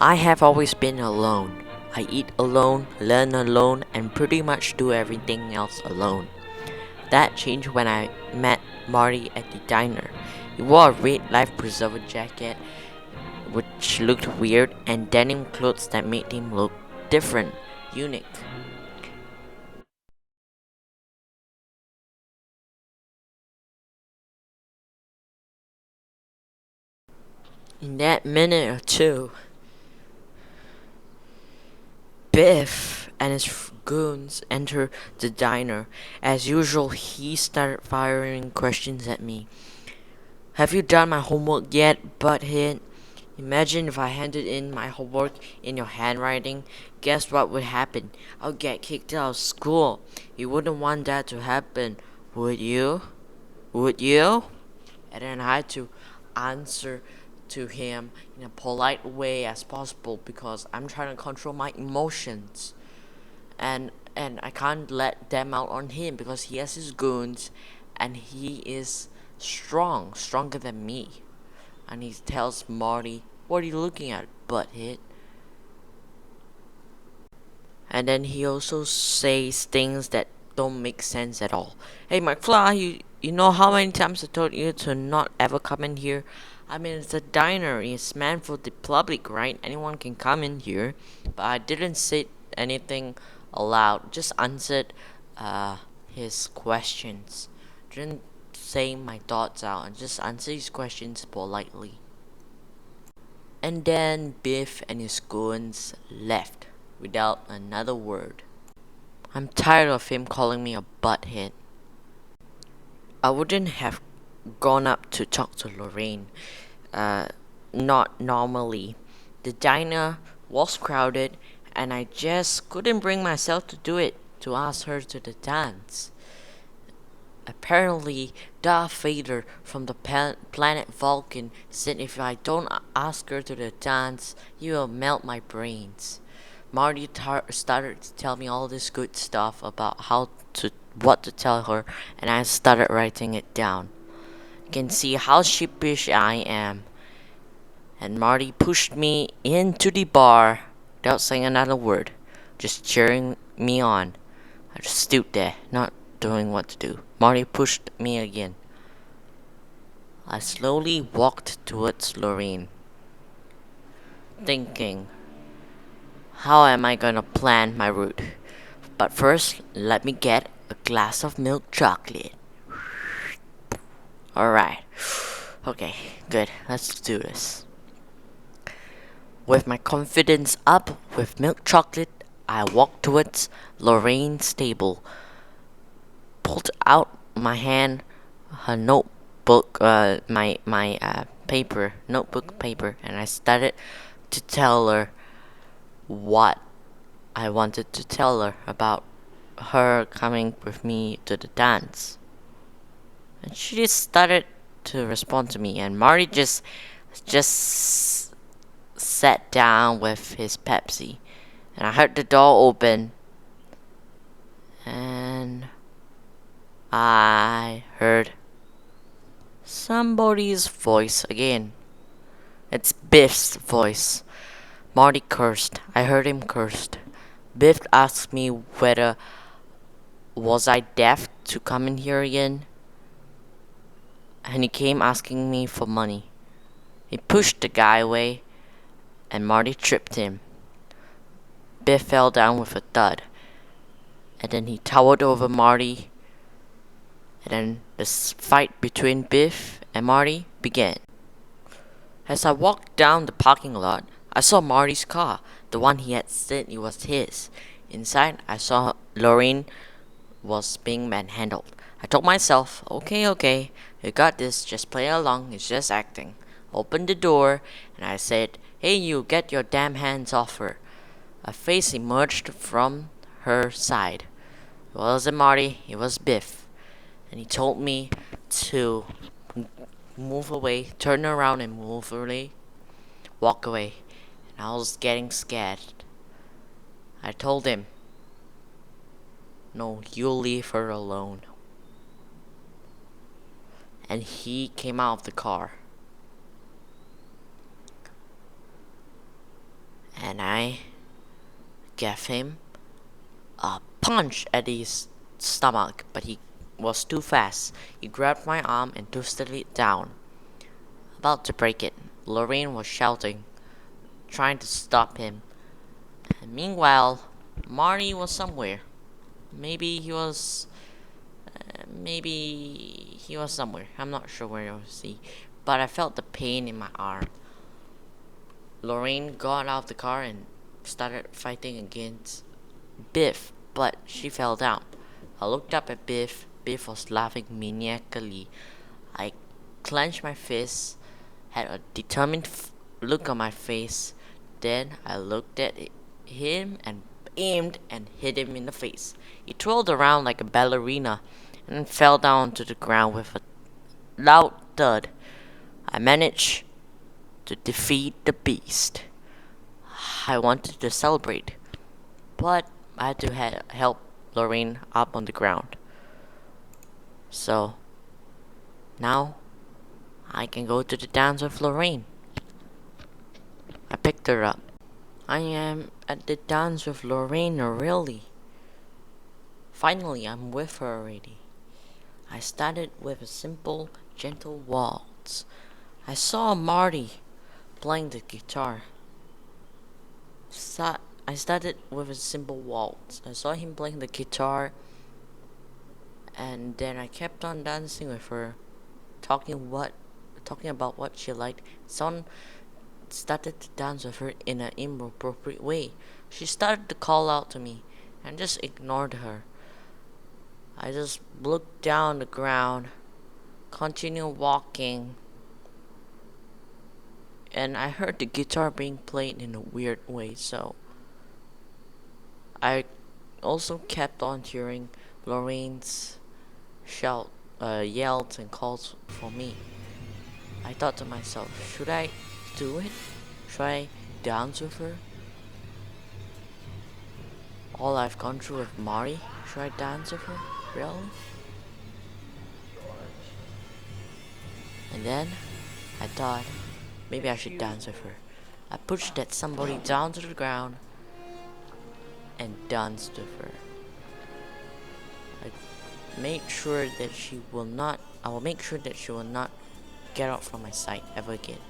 I have always been alone. I eat alone, learn alone, and pretty much do everything else alone. That changed when I met Marty at the diner. He wore a red life preserver jacket, which looked weird, and denim clothes that made him look different, unique. In that minute or two, Biff and his goons entered the diner. As usual, he started firing questions at me. Have you done my homework yet, butthead? Imagine if I handed in my homework in your handwriting. Guess what would happen? I'll get kicked out of school. You wouldn't want that to happen, would you? Would you? And then I had to answer to him in a polite way as possible because I'm trying to control my emotions. And I can't let them out on him because he has his goons and he is stronger than me. And he tells Marty, "What are you looking at, butthead?" And then he also says things that don't make sense at all. Hey, McFly, you know how many times I told you to not ever come in here? I mean, it's a diner. It's meant for the public, right? Anyone can come in here. But I didn't say anything aloud. Just answered his questions. Didn't say my thoughts out. And just answer his questions politely. And then Biff and his goons left without another word. I'm tired of him calling me a butthead. I wouldn't have gone up to talk to Lorraine. Uh, Not normally. The diner was crowded, and I just couldn't bring myself to do it, to ask her to the dance. Apparently, Darth Vader from the planet Vulcan said if I don't ask her to the dance, he will melt my brains. Marty started to tell me all this good stuff about what to tell her, and I started writing it down. You can see how sheepish I am. And Marty pushed me into the bar without saying another word, just cheering me on. I just stood there, not doing what to do. Marty pushed me again. I slowly walked towards Lorraine, thinking, how am I gonna plan my route? But first, let me get a glass of milk chocolate. Alright. Okay, good. Let's do this. With my confidence up with milk chocolate, I walked towards Lorraine's table, pulled out my hand, her notebook, notebook paper, and I started to tell her what I wanted to tell her about her coming with me to the dance. And she just started to respond to me, and Marty just sat down with his Pepsi, and I heard the door open, and I heard somebody's voice again. It's Biff's voice. Marty cursed. I heard him cursed. Biff asked me whether was I deaf to come in here again, and he came asking me for money. He pushed the guy away, and Marty tripped him. Biff fell down with a thud, and then he towered over Marty, and then the fight between Biff and Marty began. As I walked down the parking lot, I saw Marty's car, the one he had said it was his. Inside, I saw Lorraine was being manhandled. I told myself, okay, you got this, just play along, it's just acting. Opened the door, and I said, hey you, get your damn hands off her. A face emerged from her side. It wasn't Marty, it was Biff. And he told me to move away, turn around and move away, walk away. And I was getting scared. I told him, no, you'll leave her alone. And he came out of the car. and I gave him a punch at his stomach, but he was too fast. He grabbed my arm and twisted it down, about to break it. Lorraine was shouting, trying to stop him. And meanwhile, Marty was somewhere. Maybe he was. Maybe he was somewhere. I'm not sure where I was. But I felt the pain in my arm. Lorraine got out of the car and started fighting against Biff, but she fell down. I looked up at Biff. Biff was laughing maniacally. I clenched my fists, had a determined look on my face. Then I looked at him and aimed and hit him in the face. He twirled around like a ballerina and fell down to the ground with a loud thud. I managed to defeat the beast. I wanted to celebrate, but I had to help Lorraine up on the ground. So now I can go to the dance with Lorraine. I picked her up. I am at the dance with Lorraine, really. Finally, I'm with her already. I started with a simple, gentle waltz. I saw Marty playing the guitar. I started with a simple waltz. I saw him playing the guitar, and then I kept on dancing with her, talking about what she liked. Someone started to dance with her in an inappropriate way. She started to call out to me, and just ignored her. I just looked down the ground, continued walking, and I heard the guitar being played in a weird way, so I also kept on hearing Lorraine's yells and calls for me. I thought to myself, should I do it? Should I dance with her? All I've gone through with Mari, should I dance with her? Really? And then I thought maybe I should dance with her. I pushed that somebody down to the ground and danced with her. I will make sure that she will not get out from my sight ever again.